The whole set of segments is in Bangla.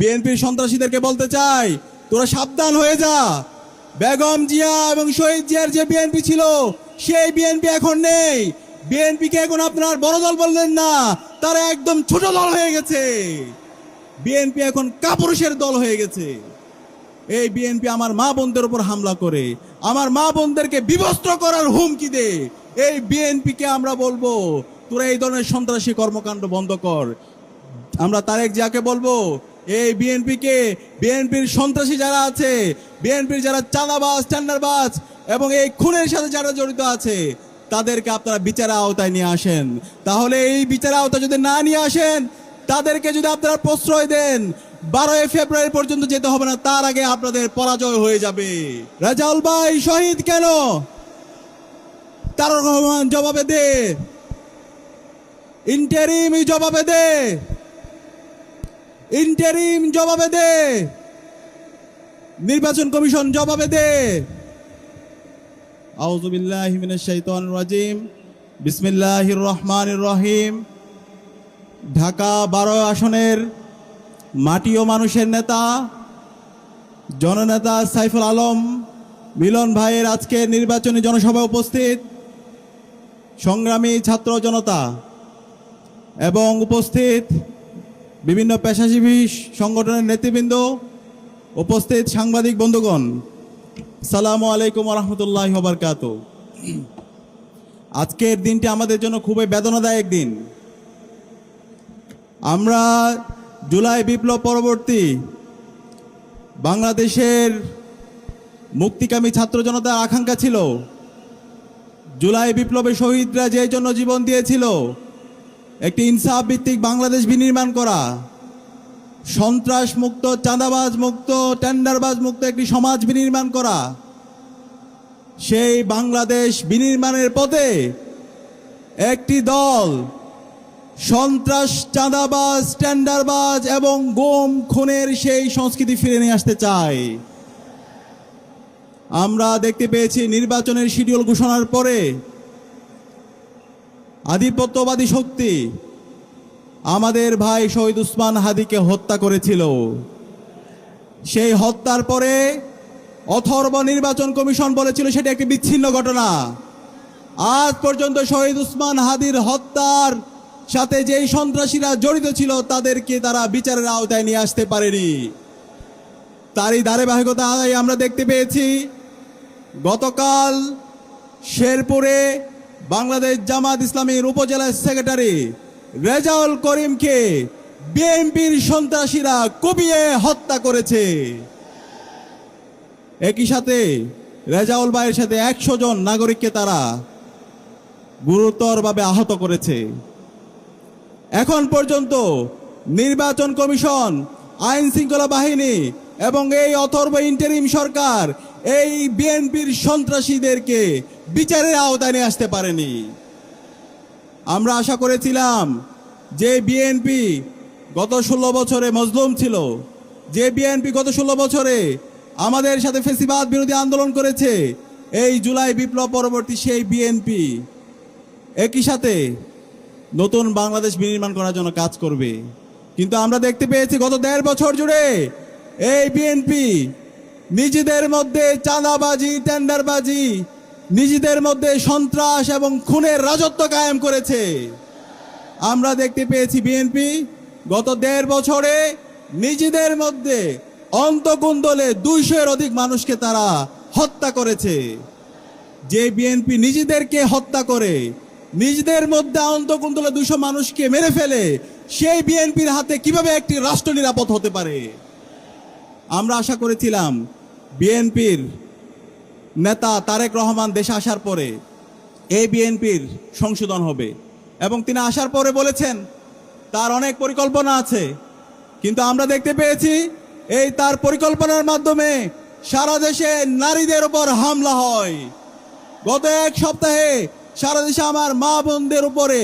বিএনপির সন্ত্রাসীদেরকে বলতে চাই, তোরা সাবধান হয়ে যা। বেগম জিয়া এবং শহীদ জিয়ার যে বিএনপি ছিল, সেই বিএনপি এখন নেই। বিএনপিকে এখন আপনার বড় দল বললেন না, তারা একদম ছোট দল হয়ে গেছে। বিএনপি এখন কাপুরুষের দল হয়ে গেছে। এই বিএনপি আমার মা বোনদের উপর হামলা করে, আমার মা বোনদেরকে বিবস্ত্র করার হুমকি দে। এই বিএনপিকে আমরা বলবো, তোরা এই ধরনের সন্ত্রাসী কর্মকাণ্ড বন্ধ কর। আমরা তারেক জিয়াকে বলবো, এই বিএনপির সন্ত্রাসী যারা আছে, বিএনপির যারা চাঁদাবাজ, টেন্ডারবাজ এবং এই খুনের সাথে যারা জড়িত আছে, তাদেরকে আপনারা বিচারের আওতায় নিয়ে আসেন। তাহলে এই বিচারের আওতায় যদি না নিয়ে আসেন, তাদেরকে যদি আপনারা প্রশ্রয় দেন, 12 ফেব্রুয়ারি পর্যন্ত যেতে হবে না, তার আগে আপনাদের পরাজয় হয়ে যাবে। রেজাউল ভাই শহীদ কেন? তারেক রহমান জবাবে দে, ইন্টারিম জবাবে দে, ইন্টারিম জবাবে দে, নির্বাচন কমিশন জবাবে দে। আউযু বিল্লাহি মিনাশ শাইতানির রাজিম, বিসমিল্লাহির রহমানির রহিম। ঢাকা 12 আসনের মাটি ও মানুষের নেতা, জননেতা সাইফুল আলম মিলন ভাইয়ের আজকে নির্বাচনী জনসভায় উপস্থিত সংগ্রামী ছাত্র জনতা এবং উপস্থিত বিভিন্ন পেশাজীবী সংগঠনের নেতৃবৃন্দ, উপস্থিত সাংবাদিক বন্ধুগণ, আসসালামু আলাইকুম ওয়া রাহমাতুল্লাহি ওয়া বারাকাতুহু। আজকের দিনটি আমাদের জন্য খুবই বেদনাদায়ক দিন। আমরা জুলাই বিপ্লব পরবর্তী বাংলাদেশের মুক্তিকামী ছাত্র জনতার আকাঙ্ক্ষা ছিল, জুলাই বিপ্লবে শহীদরা যে জন্য জীবন দিয়েছিল, একটি ইনসাফ ভিত্তিক বাংলাদেশ বিনির্মাণ করা, সন্ত্রাস মুক্ত, চাঁদাবাজ মুক্ত, টেন্ডারবাজ মুক্ত একটি সমাজ বিনির্মাণ করা। সেই বাংলাদেশ বিনির্মাণের পথে একটি দল সন্ত্রাস, চাঁদাবাজ, টেন্ডারবাজ এবং গুম খুনের সেই সংস্কৃতি ফিরে নিয়ে আসতে চায়। আমরা দেখতে পেয়েছি নির্বাচনের শিডিউল ঘোষণার পরে আধিপত্যবাদী শক্তি আমাদের ভাই শহীদ উসমান হাদিকে হত্যা করেছিল। সেই হত্যার পরে অথর্ব নির্বাচন কমিশন বলেছিল সেটা একটি বিচ্ছিন্ন ঘটনা। আজ পর্যন্ত শহীদ উসমান হাদির হত্যার সাথে যেই সন্ত্রাসীরা জড়িত ছিল, তাদেরকে তারা বিচারের আওতায় নিয়ে আসতে পারেনি। তারই ধারাবাহিকতায় আমরা দেখতে পেয়েছি গতকাল শেরপুরে বাংলাদেশ জামাত ইসলামীর উপজেলা সেক্রেটারি রেজাউল করিমকে বিএনপির সন্ত্রাসীরা কুপিয়ে হত্যা করেছে। একই সাথে রেজাউল ভাইয়ের সাথে 100 জন নাগরিককে তারা গুরুতরভাবে আহত করেছে। এখন পর্যন্ত নির্বাচন কমিশন, আইন শৃঙ্খলা বাহিনী এবং এই অথর্ব ইন্টারিম সরকার এই বিএনপির সন্ত্রাসীদেরকে বিচারের আওতায় নিয়ে আসতে পারেনি। আমরা আশা করেছিলাম যে বিএনপি গত 16 বছরে মজলুম ছিল, যে বিএনপি গত 16 বছরে আমাদের সাথে ফ্যাসিবাদ বিরোধী আন্দোলন করেছে, এই জুলাই বিপ্লব পরবর্তী সেই বিএনপি একই সাথে নতুন বাংলাদেশ বিনির্মাণ করার জন্য কাজ করবে। কিন্তু আমরা দেখতে পেয়েছি গত 1.5 বছর জুড়ে এই বিএনপি নিজেদের মধ্যে চাঁদাবাজি, টেন্ডারবাজি, নিজেদের মধ্যে সন্ত্রাস এবং খুনের রাজত্ব কায়েম করেছে। আমরা দেখতে পেয়েছি বিএনপি গত 1.5 বছরে নিজেদের মধ্যে অন্তকুন্দলে 200-এর অধিক মানুষকে তারা হত্যা করেছে। যে বিএনপি নিজেদেরকে হত্যা করে, নিজেদের মধ্যে অন্তকুন্দলে 200 মানুষকে মেরে ফেলে, সেই বিএনপির হাতে কিভাবে একটি রাষ্ট্র নিরাপদ হতে পারে? আমরা আশা করেছিলাম বিএনপির নেতা তারেক রহমান দেশে আসার পরে এই বিএনপির সংশোধন হবে, এবং তিনি আসার পরে বলেছেন তার অনেক পরিকল্পনা আছে। কিন্তু আমরা দেখতে পেয়েছি এই তার পরিকল্পনার মাধ্যমে সারা দেশে নারীদের উপর হামলা হয়। গত 1 সপ্তাহে সারা দেশে আমার মা বোনদের উপরে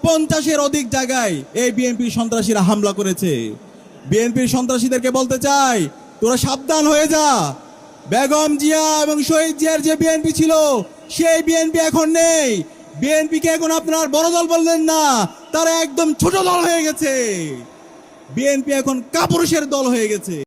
50-এর অধিক জায়গায় এই বিএনপির সন্ত্রাসীরা হামলা করেছে। বিএনপির সন্ত্রাসীদেরকে বলতে চাই, তোরা সাবধান হয়ে যা। বেগম জিয়া এবং শহীদ জিয়ার যে বিএনপি ছিল, সেই বিএনপি এখন নেই। বিএনপিকে এখন আপনার বড় দল বললেন না, তারা একদম ছোট দল হয়ে গেছে। বিএনপি এখন কাপুরুষের দল হয়ে গেছে।